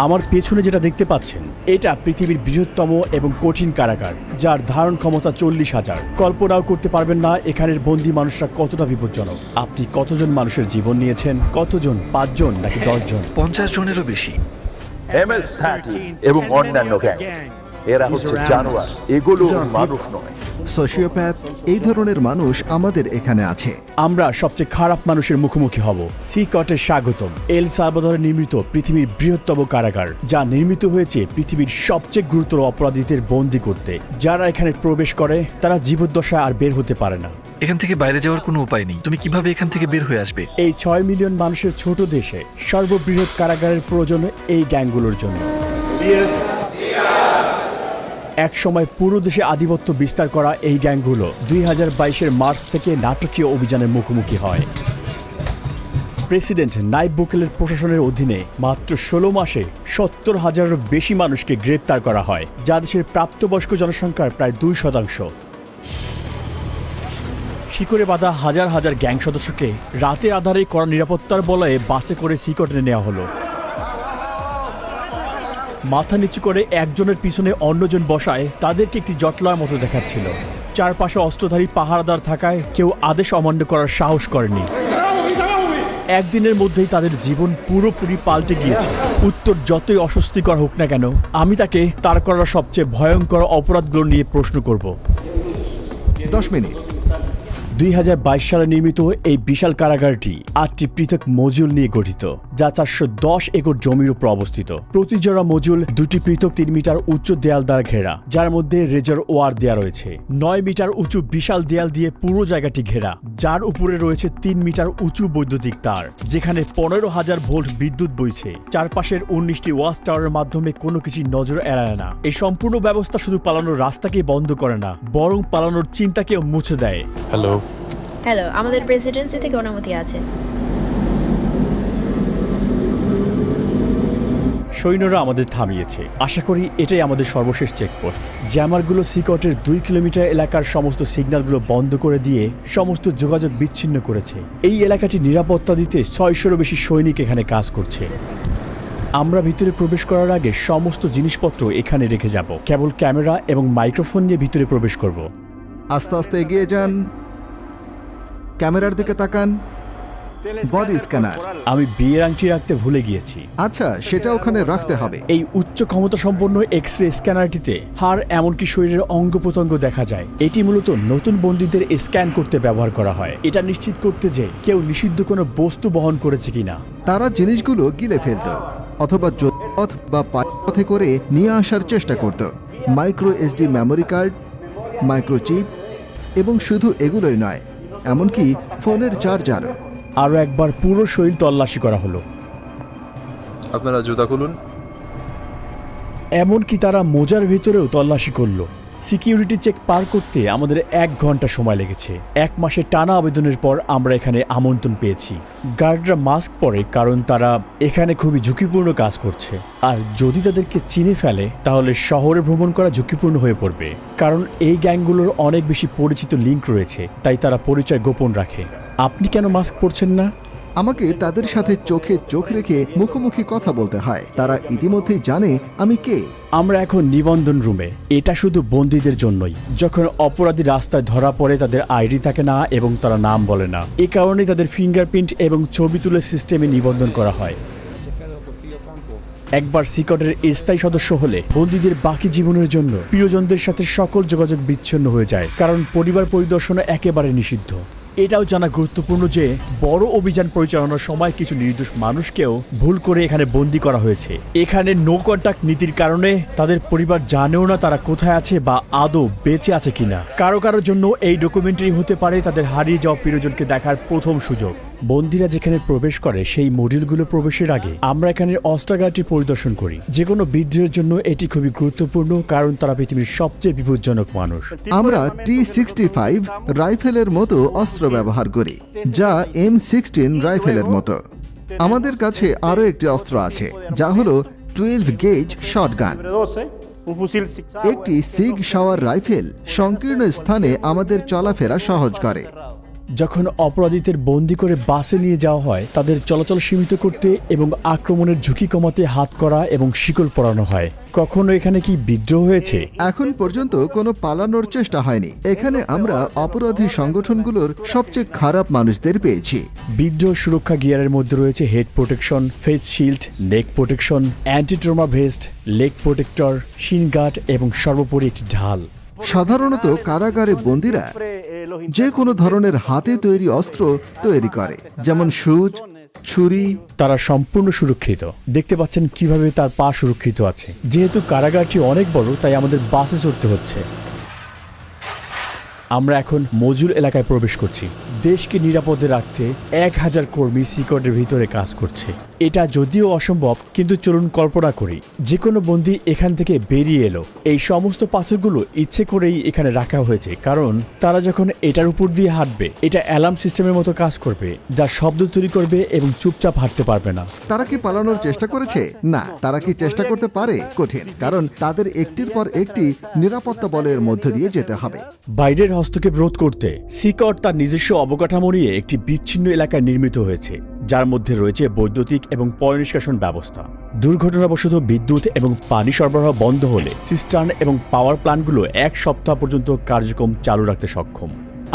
আমার পেছনে যেটা দেখতে পাচ্ছেন এটা পৃথিবীর বৃহত্তম এবং কঠিন কারাগার, যার ধারণ ক্ষমতা 40,000। কল্পনাও করতে পারবেন না এখানের বন্দী মানুষরা কতটা বিপজ্জনক। আপনি কতজন মানুষের জীবন নিয়েছেন? কতজন? 5 জন নাকি 10 জন? 50 জনেরও বেশি। MS-13 এবং অন্যান্য গ্যাং, এরা হচ্ছে জানোয়ার, এগুলো মানুষ নয়। সোশিওপ্যাথ, এই ধরনের মানুষ আমাদের এখানে আছে। আমরা সবচেয়ে খারাপ মানুষের মুখোমুখি হব। সিকটের স্বাগতম। এল সালভাদরে নির্মিত পৃথিবীর বৃহত্তম কারাগার, যা নির্মিত হয়েছে পৃথিবীর সবচেয়ে গুরুতর অপরাধীদের বন্দী করতে। যারা এখানে প্রবেশ করে তারা জীবদ্দশায় আর বের হতে পারে না। এখান থেকে বাইরে যাওয়ার কোনো উপায় নেই। তুমি কিভাবে এখান থেকে বের হয়ে আসবে? এই 6 মিলিয়ন মানুষের ছোট দেশে সর্ববৃহৎ কারাগারের প্রয়োজন এই গ্যাংগুলোর জন্য। এক সময় পুরো দেশে আধিপত্য বিস্তার করা এই গ্যাংগুলো 2022-এর মার্চ থেকে নাটকীয় অভিযানের মুখোমুখি হয়। প্রেসিডেন্ট নাইব বুকেলের প্রশাসনের অধীনে মাত্র 16 মাসে 70,000-এরও বেশি মানুষকে গ্রেপ্তার করা হয়, যা দেশের প্রাপ্তবয়স্ক জনসংখ্যার প্রায় 2%। শিকড়ে বাঁধা হাজার হাজার গ্যাং সদস্যকে রাতের আধারে কড়া নিরাপত্তার বলয়ে বাসে করে সিকটে নেওয়া হলো। মাথা নিচু করে একজনের পিছনে অন্যজন বসায় তাদেরকে একটি জটলার মতো দেখাচ্ছিল। চারপাশে অস্ত্রধারী পাহারাদার থাকায় কেউ আদেশ অমান্য করার সাহস করেনি। একদিনের মধ্যেই তাদের জীবন পুরোপুরি পাল্টে গিয়েছে। উত্তর যতই অস্বস্তিকর হোক না কেন, আমি তাকে তার করা সবচেয়ে ভয়ঙ্কর অপরাধগুলো নিয়ে প্রশ্ন করব। 10 মিনিট। 2022 সালে নির্মিত এই বিশাল কারাগারটি 8টি পৃথক মজিউল নিয়ে গঠিত, যা 410 একর জমির উপর অবস্থিত। প্রতি জোড়া মজিউল 2টি পৃথক 3 মিটার উচ্চ দেয়াল দ্বারা ঘেরা, যার মধ্যে রেজার ওয়ার দেয়া রয়েছে। 9 মিটার উঁচু বিশাল দেয়াল দিয়ে পুরো জায়গাটি ঘেরা, যার উপরে রয়েছে 3 মিটার উঁচু বৈদ্যুতিক তার, যেখানে 15,000 ভোল্ট বিদ্যুৎ বইছে। চারপাশের 19টি ওয়াচ টাওয়ারের মাধ্যমে কোনো কিছু নজর এড়ায় না। এই সম্পূর্ণ ব্যবস্থা শুধু পালানোর রাস্তাকেই বন্ধ করে না, বরং পালানোর চিন্তাকেও মুছে দেয়। হ্যালো, আমাদের প্রেসিডেন্সি থেকে অনুমতি আছে। সৈন্যরা আমাদের থামিয়েছে। আশা করি এটাই আমাদের সর্বশেষ চেকপোস্ট। জ্যামারগুলো সিকটের 2 কিলোমিটার এলাকার সমস্ত সিগন্যালগুলো বন্ধ করে দিয়ে সমস্ত যোগাযোগ বিচ্ছিন্ন করেছে। এই এলাকাটি নিরাপত্তা দিতে 600-এরও বেশি সৈনিক এখানে কাজ করছে। আমরা ভিতরে প্রবেশ করার আগে সমস্ত জিনিসপত্র এখানে রেখে যাব। কেবল ক্যামেরা এবং মাইক্রোফোন নিয়ে ভিতরে প্রবেশ করব। আস্তে আস্তে এগিয়ে যান, ক্যামেরার দিকে তাকান। Body scanner. আমি বিয়ের আংটি রাখতে ভুলে গিয়েছি। আচ্ছা, সেটা ওখানে রাখতে হবে। এই উচ্চ ক্ষমতা সম্পন্ন এক্স-রে স্ক্যানারটিতে হাড় এমনকি শরীরের অঙ্গ প্রত্যঙ্গ দেখা যায়। এটি মূলত নতুন বন্দীদের স্ক্যান করতে ব্যবহার করা হয়, এটা নিশ্চিত করতে যে কেউ নিষিদ্ধ কোনো বস্তু বহন করেছে কিনা। তারা জিনিসগুলো গিলে ফেলত অথবা পথ বা পথে করে নিয়ে আসার চেষ্টা করত। Micro SD memory card, microchip, এবং শুধু এগুলোই নয়, এমনকি ফোনের চার্জারও। আরও একবার পুরো শরীর তল্লাশি করা হলো। আপনারা জুতা খুলুন। এমনকি তারা মোজার ভিতরেও তল্লাশি করলো। সিকিউরিটি চেক পার করতে আমাদের 1 ঘন্টা সময় লেগেছে। 1 মাসের টানা আবেদনের পর আমরা এখানে আমন্ত্রণ পেয়েছি। গার্ডরা মাস্ক পরে, কারণ তারা এখানে খুবই ঝুঁকিপূর্ণ কাজ করছে। আর যদি তাদেরকে চিনে ফেলে তাহলে শহরে ভ্রমণ করা ঝুঁকিপূর্ণ হয়ে পড়বে, কারণ এই গ্যাংগুলোর অনেক বেশি পরিচিত লিঙ্ক রয়েছে, তাই তারা পরিচয় গোপন রাখে। আপনি কেন মাস্ক পরছেন না? আমাকে তাদের সাথে চোখে চোখ রেখে মুখোমুখি কথা বলতে হয়। তারা ইতিমধ্যেই জানে আমি কে। আমরা এখন নিবন্ধন রুমে। এটা শুধু বন্দীদের জন্যই। যখন অপরাধী রাস্তায় ধরা পড়ে তাদের আইডি থাকে না এবং তারা নাম বলে না। এ কারণেই তাদের ফিঙ্গারপ্রিন্ট এবং ছবি তুলে সিস্টেমে নিবন্ধন করা হয়। একবার সিকটের স্থায়ী সদস্য হলে বন্দীদের বাকি জীবনের জন্য প্রিয়জনদের সাথে সকল যোগাযোগ বিচ্ছিন্ন হয়ে যায়, কারণ পরিবার পরিদর্শন একেবারে নিষিদ্ধ। এটাও জানা গুরুত্বপূর্ণ যে বড় অভিযান পরিচালনার সময় কিছু নির্দোষ মানুষকেও ভুল করে এখানে বন্দী করা হয়েছে। এখানে নো কন্টাক্ট নীতির কারণে তাদের পরিবার জানেও না তারা কোথায় আছে বা আদৌ বেঁচে আছে কিনা। কারো কারোর জন্য এই ডকুমেন্টারি হতে পারে তাদের হারিয়ে যাওয়া প্রিয়জনকে দেখার প্রথম সুযোগ। বন্দীরা যেখানে প্রবেশ করে সেই মডিউলগুলো প্রবেশের আগে আমরা এখানে অস্ত্রাগারটি পরিদর্শন করি। যে কোনো বিদ্রোহের জন্য এটি খুবই গুরুত্বপূর্ণ, কারণ তারা পৃথিবীর সবচেয়ে বিপজ্জনক মানুষ। আমরা T65 রাইফেলের মতো অস্ত্র ব্যবহার করি, যা M16 রাইফেলের মতো। আমাদের কাছে আরও একটি অস্ত্র আছে, যা হলো 12 গেজ শটগান। একটি সিগ শাওয়ার রাইফেল সংকীর্ণ স্থানে আমাদের চলাফেরা সহজ করে। যখন অপরাধীদের বন্দি করে বাসে নিয়ে যাওয়া হয় তাদের চলাচল সীমিত করতে এবং আক্রমণের ঝুঁকি কমাতে হাত করা এবং শিকল পরানো হয়। কখনো এখানে কি বিদ্রোহ হয়েছে? এখন পর্যন্ত কোনো পালানোর চেষ্টা হয়নি। এখানে আমরা অপরাধী সংগঠনগুলোর সবচেয়ে খারাপ মানুষদের পেয়েছি। বিদ্রোহ সুরক্ষা গিয়ারের মধ্যে রয়েছে head protection, face shield, neck protection, anti trauma vest, leg protector, shin guard এবং সর্বোপরি একটি ঢাল। সাধারণত কারাগারে বন্দীরা যে কোনো ধরনের হাতে তৈরি অস্ত্র তৈরি করে, যেমন সুচ, ছুরি। তারা সম্পূর্ণ সুরক্ষিত। দেখতে পাচ্ছেন কিভাবে তার পা সুরক্ষিত আছে। যেহেতু কারাগারটি অনেক বড় তাই আমাদের বাসে চড়তে হচ্ছে। আমরা এখন মজুল এলাকায় প্রবেশ করছি। দেশকে নিরাপদে রাখতে 1000 কর্মী সিকটের ভিতরে কাজ করছে। এটা যদিও অসম্ভব, কিন্তু চলুন কল্পনা করি যে কোনো বন্দী এখান থেকে বেরিয়ে এলো। এই সমস্ত পাথরগুলো ইচ্ছে করেই এখানে রাখা হয়েছে, কারণ তারা যখন এটার উপর দিয়ে হাঁটবে এটা অ্যালার্ম সিস্টেমের মতো কাজ করবে, যা শব্দ তৈরি করবে এবং চুপচাপ হাঁটতে পারবে না। তারা কি পালানোর চেষ্টা করেছে? না। তারা কি চেষ্টা করতে পারে? কঠিন, কারণ তাদের একটির পর একটি নিরাপত্তা বলয়ের মধ্য দিয়ে যেতে হবে। বাইরের হস্তক্ষেপ রোধ করতে সিকট তার নিজস্ব অবকাঠামো নিয়ে একটি বিচ্ছিন্ন এলাকায় নির্মিত হয়েছে, যার মধ্যে রয়েছে বৈদ্যুতিক এবং পয় নিষ্কাশন ব্যবস্থা। দুর্ঘটনাবশত বিদ্যুৎ এবং পানি সরবরাহ বন্ধ হলে সিস্টার্ন এবং পাওয়ার প্ল্যান্টগুলো 1 সপ্তাহ পর্যন্ত কার্যক্রম চালু রাখতে সক্ষম।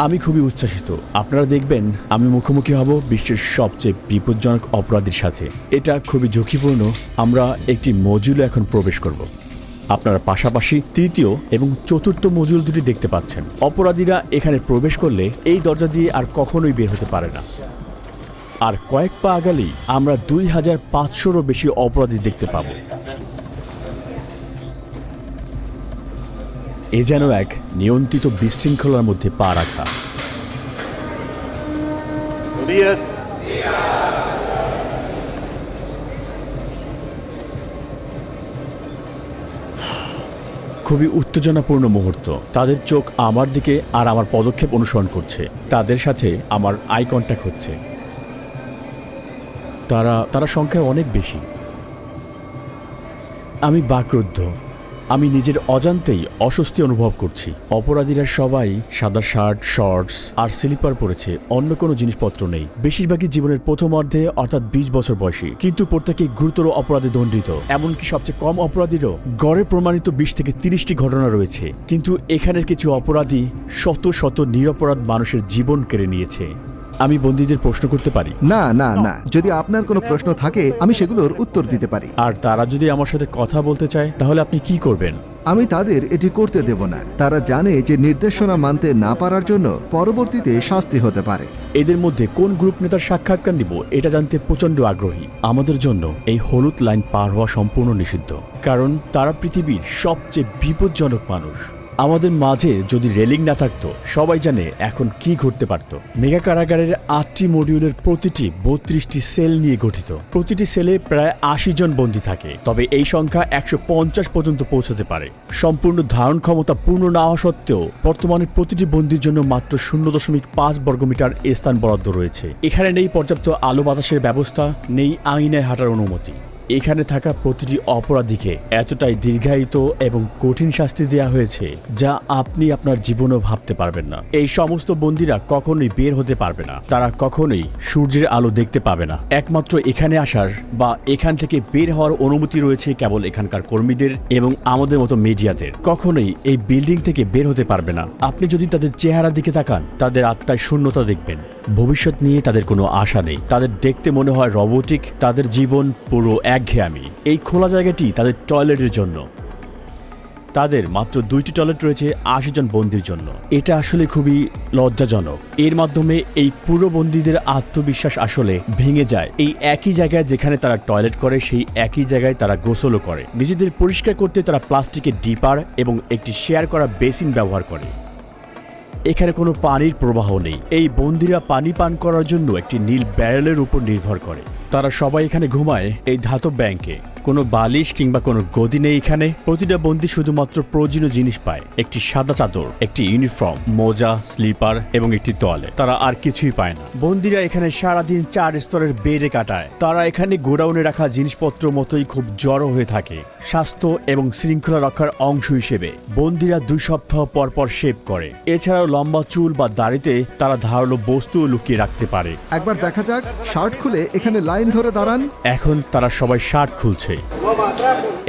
আমি খুবই উচ্ছ্বাসিত। আপনারা দেখবেন আমি মুখোমুখি হব বিশ্বের সবচেয়ে বিপজ্জনক অপরাধীর সাথে। এটা খুবই ঝুঁকিপূর্ণ। আমরা একটি মজুলে এখন প্রবেশ করব। আপনারা পাশাপাশি তৃতীয় এবং চতুর্থ মজুল দুটি দেখতে পাচ্ছেন। অপরাধীরা এখানে প্রবেশ করলে এই দরজা দিয়ে আর কখনোই বের হতে পারে না। আর কয়েক পা আগালেই আমরা 2500-রও বেশি অপরাধী দেখতে পাব। এ যেন এক নিয়ন্ত্রিত বিশৃঙ্খলার মধ্যে পা রাখা। খুবই উত্তেজনাপূর্ণ মুহূর্ত। তাদের চোখ আমার দিকে আর আমার পদক্ষেপ অনুসরণ করছে। তাদের সাথে আমার আই কন্ট্যাক্ট হচ্ছে। তারা সংখ্যায় অনেক বেশি। আমি বাকরুদ্ধ। আমি নিজের অজান্তেই অস্বস্তি অনুভব করছি। অপরাধীরা সবাই সাদা শার্ট, শর্টস আর স্লিপার পরেছে, অন্য কোনো জিনিসপত্র নেই। বেশিরভাগই জীবনের প্রথম অর্ধে, অর্থাৎ 20 বছর বয়সী, কিন্তু প্রত্যেকেই গুরুতর অপরাধে দণ্ডিত। এমনকি সবচেয়ে কম অপরাধীরও গড়ে প্রমাণিত 20 থেকে 30টি ঘটনা রয়েছে। কিন্তু এখানের কিছু অপরাধী শত শত নিরপরাধ মানুষের জীবন কেড়ে নিয়েছে। আমি বন্দীদের প্রশ্ন করতে পারি? না না না, যদি আপনার কোনো প্রশ্ন থাকে আমি সেগুলোর উত্তর দিতে পারি। আর তারা যদি আমার সাথে কথা বলতে চায় তাহলে আপনি কি করবেন? আমি তাদের এটি করতে দেব না। তারা জানে যে নির্দেশনা মানতে না পারার জন্য পরবর্তীতে শাস্তি হতে পারে। এদের মধ্যে কোন গ্রুপ নেতার সাক্ষাৎকার নিব এটা জানতে প্রচণ্ড আগ্রহী। আমাদের জন্য এই হলুদ লাইন পার হওয়া সম্পূর্ণ নিষিদ্ধ, কারণ তারা পৃথিবীর সবচেয়ে বিপজ্জনক মানুষ। আমাদের মাঝে যদি রেলিং না থাকতো, সবাই জানে এখন কি ঘটতে পারত। মেগা কারাগারের 8টি মডিউলের প্রতিটি 32টি সেল নিয়ে গঠিত। প্রতিটি সেলে প্রায় 80 জন বন্দী থাকে, তবে এই সংখ্যা 150 পর্যন্ত পৌঁছতে পারে। সম্পূর্ণ ধারণ ক্ষমতা পূর্ণ না হওয়া সত্ত্বেও বর্তমানে প্রতিটি বন্দীর জন্য মাত্র 0.5 বর্গমিটার স্থান বরাদ্দ রয়েছে। এখানে নেই পর্যাপ্ত আলো বাতাসের ব্যবস্থা, নেই আঙিনায় হাঁটার অনুমতি। এখানে থাকা প্রতিটি অপরাধীকে এতটাই দীর্ঘায়িত এবং কঠিন শাস্তি দেওয়া হয়েছে যা আপনি আপনার জীবনেও ভাবতে পারবেন না। এই সমস্ত বন্দীরা কখনোই বের হতে পারবে না। তারা কখনোই সূর্যের আলো দেখতে পাবে না। একমাত্র এখানে আসার বা এখান থেকে বের হওয়ার অনুমতি রয়েছে কেবল এখানকার কর্মীদের এবং আমাদের মতো মিডিয়াদের। কখনোই এই বিল্ডিং থেকে বের হতে পারবে না। আপনি যদি তাদের চেহারার দিকে তাকান, তাদের আত্মায় শূন্যতা দেখবেন। ভবিষ্যৎ নিয়ে তাদের কোনো আশা নেই। তাদের দেখতে মনে হয় রোবটিক। তাদের জীবন পুরো একঘেয়েমি। এই খোলা জায়গাটি তাদের টয়লেটের জন্য। তাদের মাত্র 2টি টয়লেট রয়েছে 80 জন বন্দীর জন্য। এটা আসলে খুবই লজ্জাজনক। এর মাধ্যমে এই পুরো বন্দীদের আত্মবিশ্বাস আসলে ভেঙে যায়। এই একই জায়গায় যেখানে তারা টয়লেট করে, সেই একই জায়গায় তারা গোসলও করে। নিজেদের পরিষ্কার করতে তারা প্লাস্টিকের ডিপার এবং একটি শেয়ার করা বেসিন ব্যবহার করে। এখানে কোনো পানির প্রবাহ নেই। এই বন্দীরা পানি পান করার জন্য একটি নীল ব্যারেলের উপর নির্ভর করে। তারা সবাই এখানে ঘুমায় এই ধাতব ব্যাংকে। কোনো বালিশ কিংবা কোনো গদি নেই এখানে। প্রতিটা বন্দী শুধুমাত্র প্রয়োজনীয় জিনিস পায়, একটি সাদা চাদর, একটি ইউনিফর্ম, মোজা, স্লিপার এবং একটি তোয়ালে। তারা আর কিছুই পায় না। বন্দীরা এখানে সারাদিন 4 স্তরের বেডে কাটায়। তারা এখানে গোডাউনে রাখা জিনিসপত্র মতোই খুব জড়ো হয়ে থাকে। স্বাস্থ্য এবং শৃঙ্খলা রক্ষার অংশ হিসেবে বন্দীরা 2 সপ্তাহ পর পর শেভ করে। এছাড়াও লম্বা চুল বা দাড়িতে তারা ধারালো বস্তু লুকিয়ে রাখতে পারে। একবার দেখা যাক, শার্ট খুলে এখানে লাইন ধরে দাঁড়ান। এখন তারা সবাই শার্ট খুলছে।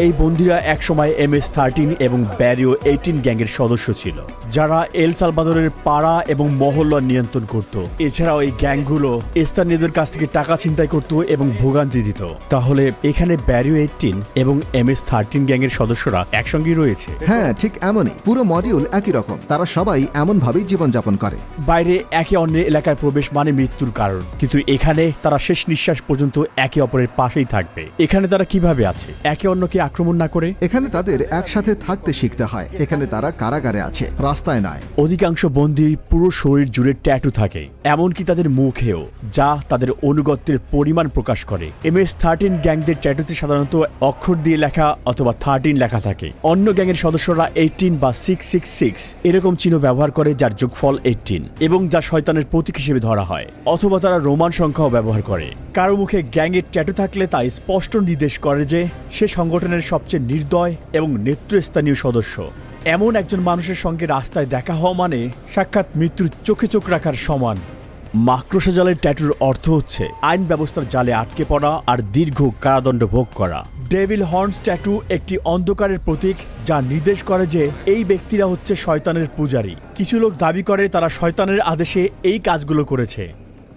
এই বন্দীরা একসময় MS-13 এবং ব্যারিও 18 গ্যাংয়ের সদস্য ছিল, যারা এল সালভাদরের পাড়া এবং মহল্লা নিয়ন্ত্রণ করত। এছাড়াও এই গ্যাংগুলো স্থানীয়দের কাছ থেকে টাকা ছিনতাই করত এবং ভোগান্তি দিত। তাহলে এখানে ব্যারিও 18 এবং MS-13 গ্যাংয়ের সদস্যরা একসঙ্গেই রয়েছে। হ্যাঁ, ঠিক এমনই। পুরো মডিউল একই রকম। তারা সবাই এমনভাবেই জীবনযাপন করে। বাইরে একে অন্যের এলাকায় প্রবেশ মানে মৃত্যুর কারণ, কিন্তু এখানে তারা শেষ নিঃশ্বাস পর্যন্ত একে অপরের পাশেই থাকবে। এখানে তারা কিভাবে আছে একে অন্যকে আক্রমণ না করে? এখানে তাদের একসাথে থাকতে শিখতে হয়। এখানে তারা কারাগারে আছে, রাস্তায় নয়। অধিকাংশ বন্দীর পুরো শরীর জুড়ে ট্যাটু থাকে, এমনকি তাদের মুখেও, যা তাদের অনুগত্যের পরিমাণ প্রকাশ করে। MS-13 গ্যাংদের ট্যাটুতে সাধারণত অক্ষর দিয়ে লেখা অথবা 13 লেখা থাকে। অন্য গ্যাংয়ের সদস্যরা 18 বা 666 এরকম চিহ্ন ব্যবহার করে, যার যোগফল 18 এবং যা শয়তানের প্রতীক হিসেবে ধরা হয়। অথবা তারা রোমান সংখ্যাও ব্যবহার করে। কারো মুখে গ্যাংয়ের ট্যাটু থাকলে তা স্পষ্ট নির্দেশ করে যে সে সংগঠনের সবচেয়ে নির্দয় এবং নেতৃস্থানীয় সদস্য। এমন একজন মানুষের সঙ্গে রাস্তায় দেখা হওয়া মানে সাক্ষাৎ মৃত্যুর চোখে চোখ রাখার সমান। মাকড়সা জালের ট্যাটুর অর্থ হচ্ছে আইন ব্যবস্থার জালে আটকে পড়া আর দীর্ঘ কারাদণ্ড ভোগ করা। ডেভিল হর্নস ট্যাটু একটি অন্ধকারের প্রতীক, যা নির্দেশ করে যে এই ব্যক্তিরা হচ্ছে শয়তানের পূজারী। কিছু লোক দাবি করে তারা শয়তানের আদেশে এই কাজগুলো করেছে।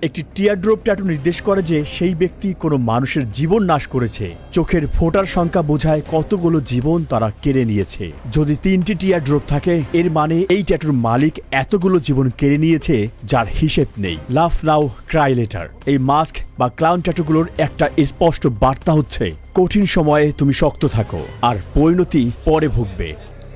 একটি টিয়ারড্রপ ট্যাটু নির্দেশ করে যে সেই ব্যক্তি কোনো মানুষের জীবন নাশ করেছে। চোখের ফোঁটার সংখ্যা বোঝায় কতগুলো জীবন তারা কেড়ে নিয়েছে। যদি 3টি টিয়ারড্রপ থাকে, এর মানে এই ট্যাটুর মালিক এতগুলো জীবন কেড়ে নিয়েছে যার হিসেব নেই। লাভ নাও ক্রাই লেটার, এই মাস্ক বা ক্লাউন ট্যাটুগুলোর একটা স্পষ্ট বার্তা হচ্ছে কঠিন সময়ে তুমি শক্ত থাকো, আর পরিণতি পরে ভুগবে।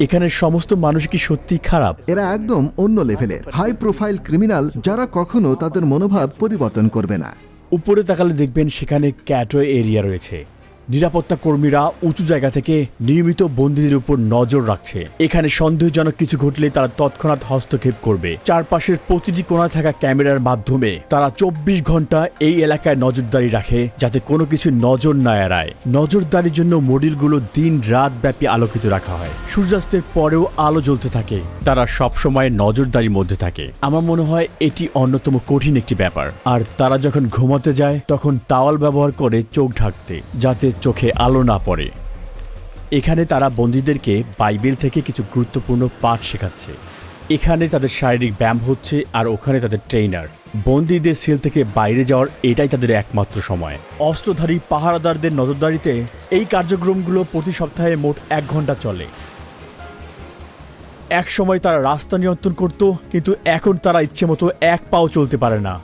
এখানের সমস্ত মানুষ কি সত্যি খারাপ? এরা একদম অন্য লেভেলের হাই প্রোফাইল ক্রিমিনাল, যারা কখনো তাদের মনোভাব পরিবর্তন করবে না। উপরে তাকালে দেখবেন সেখানে ক্যাটওয়ে এরিয়া রয়েছে। নিরাপত্তা কর্মীরা উঁচু জায়গা থেকে নিয়মিত বন্দীদের উপর নজর রাখছে। এখানে সন্দেহজনক কিছু ঘটলে তারা তৎক্ষণাৎ হস্তক্ষেপ করবে। চারপাশের প্রতিটি কোণায় থাকা ক্যামেরার মাধ্যমে তারা 24 ঘন্টা এই এলাকায় নজরদারি রাখে, যাতে কোনো কিছু নজর না এড়ায়। নজরদারির জন্য মডিউলগুলো দিন রাত ব্যাপী আলোকিত রাখা হয়। সূর্যাস্তের পরেও আলো জ্বলতে থাকে। তারা সবসময় নজরদারির মধ্যে থাকে। আমার মনে হয় এটি অন্যতম কঠিন একটি ব্যাপার। আর তারা যখন ঘুমাতে যায় তখন তাওয়াল ব্যবহার করে চোখ ঢাকতে, যাতে চোখে আলো না পড়ে। এখানে তারা বন্দীদেরকে বাইবেল থেকে কিছু গুরুত্বপূর্ণ পাঠ শেখাচ্ছে। এখানে তাদের শারীরিক ব্যায়াম হচ্ছে, আর ওখানে তাদের ট্রেইনার। বন্দীদের সেল থেকে বাইরে যাওয়ার এটাই তাদের একমাত্র সময়। অস্ত্রধারী পাহারাদারদের নজরদারিতে এই কার্যক্রমগুলো প্রতি সপ্তাহে মোট 1 ঘন্টা চলে। এক সময় তারা রাস্তা নিয়ন্ত্রণ করত, কিন্তু এখন তারা ইচ্ছে মতো 1 পাও চলতে পারে না।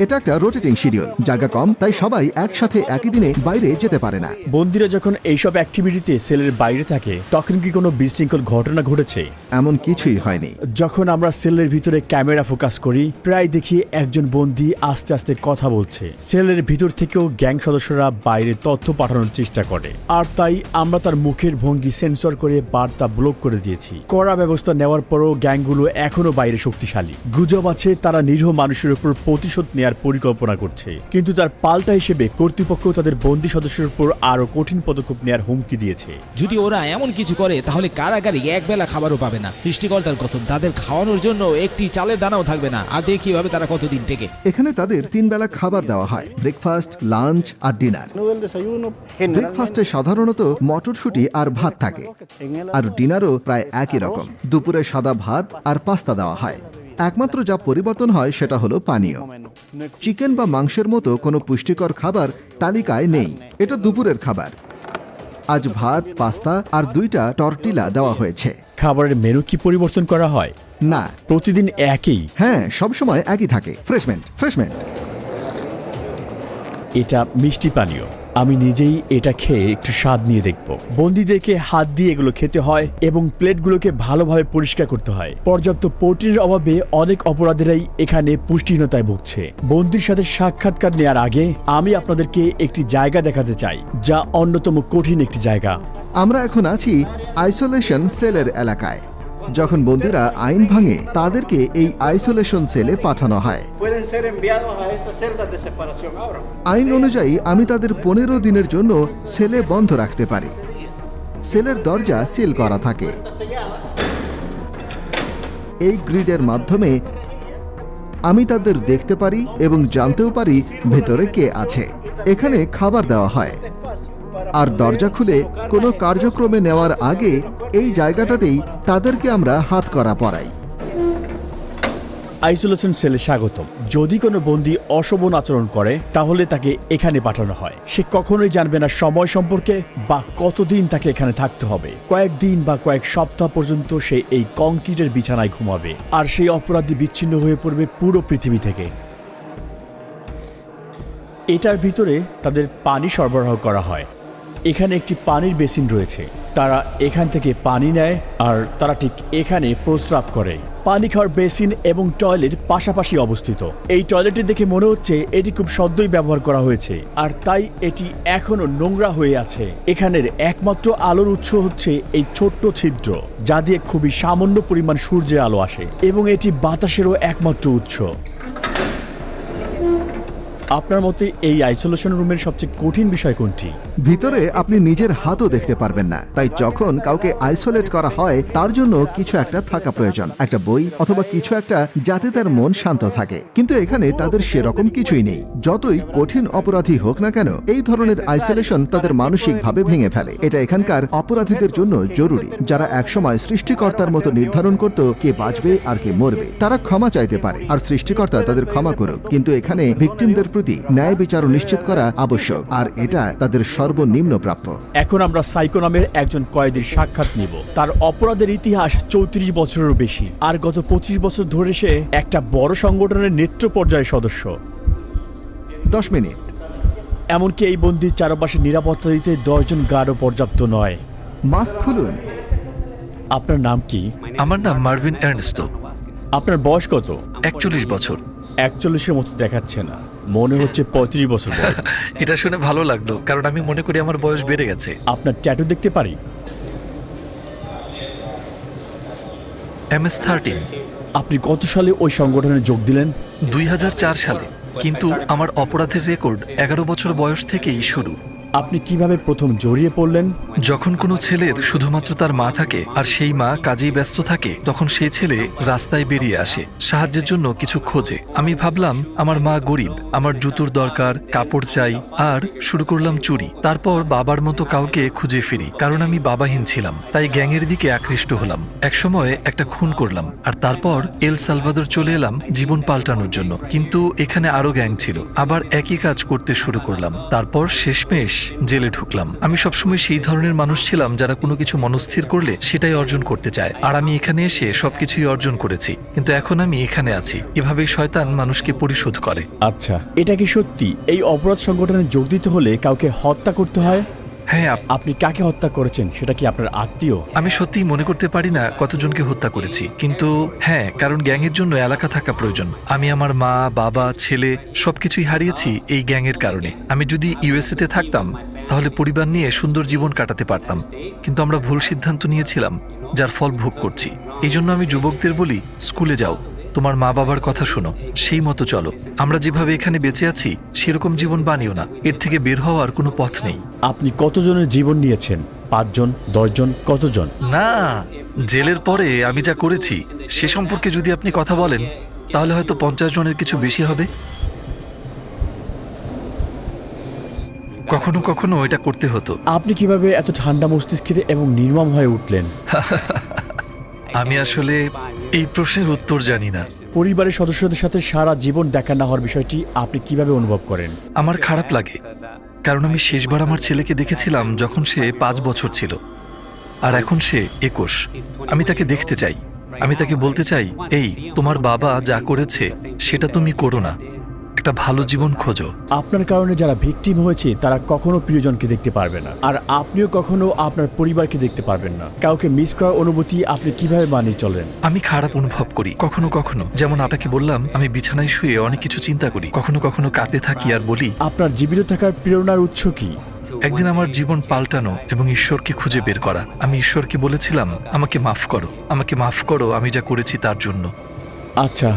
এটা একটা রোটেটিং শিডিউল, জায়গা কম, তাই সবাই একসাথে একই দিনে বাইরে যেতে পারে না। বন্দীরা যখন এইসব অ্যাক্টিভিটিতে সেলের বাইরে থাকে, তখন কি কোনো বিশৃঙ্খল ঘটনা ঘটেছে? এমন কিছুই হয়নি। যখন আমরা সেলের ভিতরে ক্যামেরা ফোকাস করি, প্রায় দেখি একজন বন্দী আস্তে আস্তে কথা বলছে। সেলের ভিতর থেকেও গ্যাং সদস্যরা বাইরে তথ্য পাঠানোর চেষ্টা করে, আর তাই আমরা তার মুখের ভঙ্গি সেন্সর করে বার্তা ব্লক করে দিয়েছি। কড়া ব্যবস্থা নেওয়ার পরও গ্যাংগুলো এখনো বাইরে শক্তিশালী। গুজব আছে তারা নিরীহ মানুষের উপর প্রতিশোধ নেওয়ার পরিকল্পনা করছে, কিন্তু তার পাল্টা হিসেবে কর্তৃপক্ষ তাদের বন্দী সদস্যের উপর আরো কঠিন পদক্ষেপ নেওয়ার হুমকি দিয়েছে। যদি ওরা এমন কিছু করে তাহলে কারাগারে একবেলা খাবারও পাবে না। সৃষ্টিকর্তার কসম, তাদের খাওয়ানোর জন্য একটি চালের দানাও থাকবে না। আর দেখি ভাবে তারা কতদিন টেকে। এখানে তাদের 3 বেলা খাবার দেওয়া হয়, ব্রেকফাস্ট, লাঞ্চ আর ডিনার। ব্রেকফাস্টে সাধারণত মটরশুঁটি আর ভাত থাকে, আর ডিনারও প্রায় একই রকম। দুপুরে সাদা ভাত আর পাস্তা দেওয়া হয়। একমাত্র যা পরিবর্তন হয় সেটা হলো পানীয়। চিকেন বা মাংসের মতো কোনো পুষ্টিকর খাবার তালিকায় নেই। এটা দুপুরের খাবার। আজ ভাত, পাস্তা আর 2টা টর্টিলা দেওয়া হয়েছে। খাবারের মেনু কি পরিবর্তন করা হয়? না, প্রতিদিন একই। হ্যাঁ, সবসময় একই থাকে। ফ্রেশমেন্ট। এটা মিষ্টি পানীয়। আমি নিজেই এটা খেয়ে একটু স্বাদ নিয়ে দেখব। বন্দীদেরকে হাত দিয়ে এগুলো খেতে হয় এবং প্লেটগুলোকে ভালোভাবে পরিষ্কার করতে হয়। পর্যাপ্ত প্রোটিনের অভাবে অনেক অপরাধীরাই এখানে পুষ্টিহীনতায় ভুগছে। বন্দির সাথে সাক্ষাৎকার নেওয়ার আগে আমি আপনাদেরকে একটি জায়গা দেখাতে চাই, যা অন্যতম কঠিন একটি জায়গা। আমরা এখন আছি আইসোলেশন সেলের এলাকায়। যখন বন্দীরা আইন ভাঙে তাদেরকে এই আইসোলেশন সেলে পাঠানো হয়। আইন অনুযায়ী আমি তাদের 15 দিনের জন্য সেলে বন্ধ রাখতে পারি। সেলের দরজা সিল করা থাকে। এই গ্রিডের মাধ্যমে আমি তাদের দেখতে পারি এবং জানতেও পারি ভেতরে কে আছে। এখানে খাবার দেওয়া হয়, আর দরজা খুলে কোনো কার্যক্রমে নেওয়ার আগে এই জায়গাটাতেই তাদেরকে আমরা হাতকড়া পরাই। আইসোলেশন সেলে স্বাগতম। যদি কোনো বন্দী অশোভন আচরণ করে তাহলে তাকে এখানে পাঠানো হয়। সে কখনোই জানবে না সময় সম্পর্কে বা কতদিন তাকে এখানে থাকতে হবে। কয়েকদিন বা কয়েক সপ্তাহ পর্যন্ত সে এই কংক্রিটের বিছানায় ঘুমাবে, আর সেই অপরাধী বিচ্ছিন্ন হয়ে পড়বে পুরো পৃথিবী থেকে। এটার ভিতরে তাদের পানি সরবরাহ করা হয়। এখানে একটি পানির বেসিন রয়েছে। তারা এখান থেকে পানি নেয় আর তারা ঠিক এখানে প্রস্রাব করে। পানি খাওয়ার বেসিন এবং টয়লেট পাশাপাশি অবস্থিত। এই টয়লেটটি দেখে মনে হচ্ছে এটি খুব সদ্যই ব্যবহার করা হয়েছে, আর তাই এটি এখনো নোংরা হয়ে আছে। এখানের একমাত্র আলোর উৎস হচ্ছে এই ছোট্ট ছিদ্র, যা দিয়ে খুবই সামান্য পরিমাণ সূর্যের আলো আসে, এবং এটি বাতাসেরও একমাত্র উৎস। আপনার মতে এই আইসোলেশন রুমের সবচেয়ে কঠিন বিষয় কোনটি? ভিতরে আপনি নিজের হাতও দেখতে পারবেন না, তাই যখন কাউকে আইসোলেট করা হয় তার জন্য কিছু একটা থাকা প্রয়োজন, একটা বই অথবা কিছু একটা, যাতে তার মন শান্ত থাকে। কিন্তু এখানে তাদের সেরকম কিছুই নেই। যতই কঠিন অপরাধী হোক না কেন, এই ধরনের আইসোলেশন তাদের মানসিকভাবে ভেঙে ফেলে। এটা এখানকার অপরাধীদের জন্য জরুরি, যারা একসময় সৃষ্টিকর্তার মতো নির্ধারণ করত কে বাঁচবে আর কে মরবে। তারা ক্ষমা চাইতে পারে, আর সৃষ্টিকর্তা তাদের ক্ষমা করুক। কিন্তু এখানে ভিকটিমদের প্রতি ন্যায় বিচার নিশ্চিত করা আবশ্যক, আর এটা তাদের সর্বনিম্ন প্রাপ্য। এখন আমরা সাইকো নামের একজন কয়েদির সাক্ষাৎ নিব। তার অপরাধের ইতিহাস 34 বছরেরও বেশি, আর গত 25 বছর ধরে সে একটা বড় সংগঠনের নেতৃত্ব পর্যায়ের সদস্য। 10 মিনিট। এমনকি এই বন্দির চারপাশে নিরাপত্তা দিতে 10 জন গার্ডও পর্যাপ্ত নয়। মাস্ক খুলুন। আপনার নাম কি? আমার নাম মার্ভিন এর্নস্টো। আপনার বয়স কত? 41 বছর। 41-এর মতো দেখাচ্ছে না, মনে হচ্ছে 35 বছর বয়স। এটা শুনে ভালো লাগলো, কারণ আমি মনে করি আমার বয়স বেড়ে গেছে। আপনার ট্যাটু দেখতে পারি? MS-13। আপনি কত সালে ওই সংগঠনে যোগ দিলেন? 2004 সালে, কিন্তু আমার অপরাধের রেকর্ড 11 বছর বয়স থেকেই শুরু। আপনি কিভাবে প্রথম জড়িয়ে পড়লেন? যখন কোনো ছেলের শুধুমাত্র তার মা থাকে আর সেই মা কাজেই ব্যস্ত থাকে, তখন সেই ছেলে রাস্তায় বেরিয়ে আসে সাহায্যের জন্য কিছু খোঁজে। আমি ভাবলাম আমার মা গরিব, আমার জুতোর দরকার, কাপড় চাই, আর শুরু করলাম চুরি। তারপর বাবার মতো কাউকে খুঁজে ফিরি, কারণ আমি বাবাহীন ছিলাম, তাই গ্যাংয়ের দিকে আকৃষ্ট হলাম। একসময় একটা খুন করলাম, আর তারপর এল সালভাদর চলে এলাম জীবন পাল্টানোর জন্য। কিন্তু এখানে আরো গ্যাং ছিল, আবার একই কাজ করতে শুরু করলাম। তারপর শেষমেশ জেলে ঢুকলাম। আমি সবসময় সেই ধরনের মানুষ ছিলাম যারা কোনো কিছু মনস্থির করলে সেটাই অর্জন করতে চায়, আর আমি এখানে এসে সবকিছুই অর্জন করেছি। কিন্তু এখন আমি এখানে আছি। এভাবেই শয়তান মানুষকে পরিশোধ করে। আচ্ছা, এটা কি সত্যি এই অপরাধ সংগঠনে যোগ দিতে হলে কাউকে হত্যা করতে হয়? হ্যাঁ। আপনি কাকে হত্যা করেছেন? সেটা কি আপনার আত্মীয়? আমি সত্যিই মনে করতে পারি না কতজনকে হত্যা করেছি, কিন্তু হ্যাঁ, কারণ গ্যাংয়ের জন্য এলাকা থাকা প্রয়োজন। আমি আমার মা, বাবা, ছেলে সবকিছুই হারিয়েছি এই গ্যাংয়ের কারণে। আমি যদি USA তে থাকতাম তাহলে পরিবার নিয়ে সুন্দর জীবন কাটাতে পারতাম, কিন্তু আমরা ভুল সিদ্ধান্ত নিয়েছিলাম, যার ফল ভোগ করছি। এই জন্য আমি যুবকদের বলি, স্কুলে যাও, তোমার মা বাবার কথা শোনো, সেই মতো চলো। আমরা যেভাবে এখানে বেঁচে আছি সেরকম জীবন বানিও না। এর থেকে বের হওয়ার কোনো পথ নেই। আপনি কতজনের জীবন নিয়েছেন? 5 জন, 10 জন, কতজন? না, জেলের পরে আমি যা করেছি সে সম্পর্কে যদি আপনি কথা বলেন তাহলে হয়তো 50 জনের কিছু বেশি হবে। কখনো কখনো এটা করতে হতো। আপনি কিভাবে এত ঠান্ডা মস্তিষ্কের এবং নির্মম হয়ে উঠলেন? আমি আসলে এই প্রশ্নের উত্তর জানি না। পরিবারের সদস্যদের সাথে সারা জীবন দেখা না হওয়ার বিষয়টি আপনি কিভাবে অনুভব করেন? আমার খারাপ লাগে, কারণ আমি শেষবার আমার ছেলেকে দেখেছিলাম যখন সে 5 বছর ছিল, আর এখন সে 21। আমি তাকে দেখতে চাই, আমি তাকে বলতে চাই, এই তোমার বাবা যা করেছে সেটা তুমি করো না। একটা ভালো জীবন খোঁজো। আপনার কারণে যারা ভিকটিম হয়েছে তারা কখনো প্রিয়জনকে দেখতে পারবে না, আর আপনিও কখনো আপনার পরিবারকে দেখতে পারবেন না। কাউকে মিস করার অনুভূতি আপনি কিভাবে মানিয়ে চলেন? আমি খারাপ অনুভব করি কখনো কখনো, যেমন আপনাকে বললাম আমি বিছানায় শুয়ে অনেক কিছু চিন্তা করি, কখনো কখনো কাঁদতে থাকি আর বলি আপনার জীবিত থাকার প্রেরণার উৎস কি? একদিন আমার জীবন পাল্টানো এবং ঈশ্বরকে খুঁজে বের করা। আমি ঈশ্বরকে বলেছিলাম আমাকে মাফ করো, আমাকে মাফ করো আমি যা করেছি তার জন্য। আচ্ছা,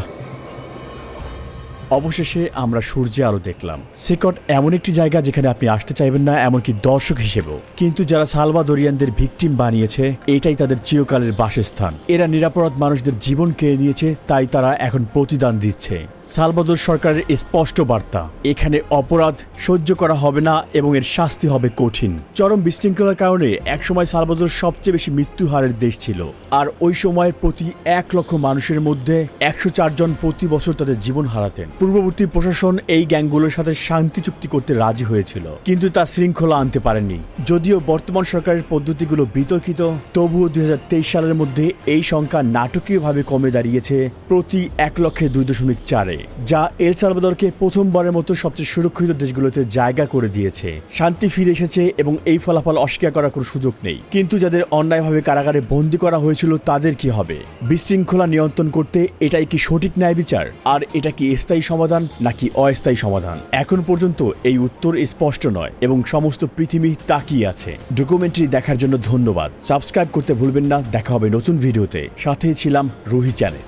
অবশেষে আমরা সূর্যে আলো দেখলাম। সিকট এমন একটি জায়গা যেখানে আপনি আসতে চাইবেন না, এমনকি দর্শক হিসেবেও। কিন্তু যারা সালভাদোরিয়ানদের ভিকটিম বানিয়েছে, এটাই তাদের চিরকালের বাসস্থান। এরা নিরাপরাধ মানুষদের জীবন কেড়ে নিয়েছে, তাই তারা এখন প্রতিদান দিচ্ছে। সালভাদোর সরকারের স্পষ্ট বার্তা, এখানে অপরাধ সহ্য করা হবে না এবং এর শাস্তি হবে কঠিন। চরম বিশৃঙ্খলার কারণে একসময় সালভাদোর সবচেয়ে বেশি মৃত্যু হারের দেশ ছিল, আর ওই সময় প্রতি 1 লক্ষ মানুষের মধ্যে 104 জন প্রতি বছর তাদের জীবন হারাতেন। পূর্ববর্তী প্রশাসন এই গ্যাংগুলোর সাথে শান্তি চুক্তি করতে রাজি হয়েছিল, কিন্তু তা শৃঙ্খলা আনতে পারেনি। যদিও বর্তমান সরকারের পদ্ধতিগুলো বিতর্কিত, তবুও 2023 সালের মধ্যে এই সংখ্যা নাটকীয়ভাবে কমে দাঁড়িয়েছে প্রতি 1 লক্ষে 2.4, যা এল সালভাদরকে প্রথমবারের মতো সবচেয়ে সুরক্ষিত দেশগুলোতে জায়গা করে দিয়েছে। শান্তি ফিরে এসেছে এবং এই ফলাফল অস্বীকার করার কোনো সুযোগ নেই। কিন্তু যাদের অন্যায়ভাবে কারাগারে বন্দী করা হয়েছিল তাদের কি হবে? বিশৃঙ্খলা নিয়ন্ত্রণ করতে এটাই কি সঠিক ন্যায় বিচার? আর এটা কি স্থায়ী সমাধান নাকি অস্থায়ী সমাধান? এখন পর্যন্ত এই উত্তর স্পষ্ট নয় এবং সমস্ত পৃথিবী তাকিয়ে আছে। ডকুমেন্টারি দেখার জন্য ধন্যবাদ। সাবস্ক্রাইব করতে ভুলবেন না। দেখা হবে নতুন ভিডিওতে। সাথেই ছিলাম রুহি চ্যানেল।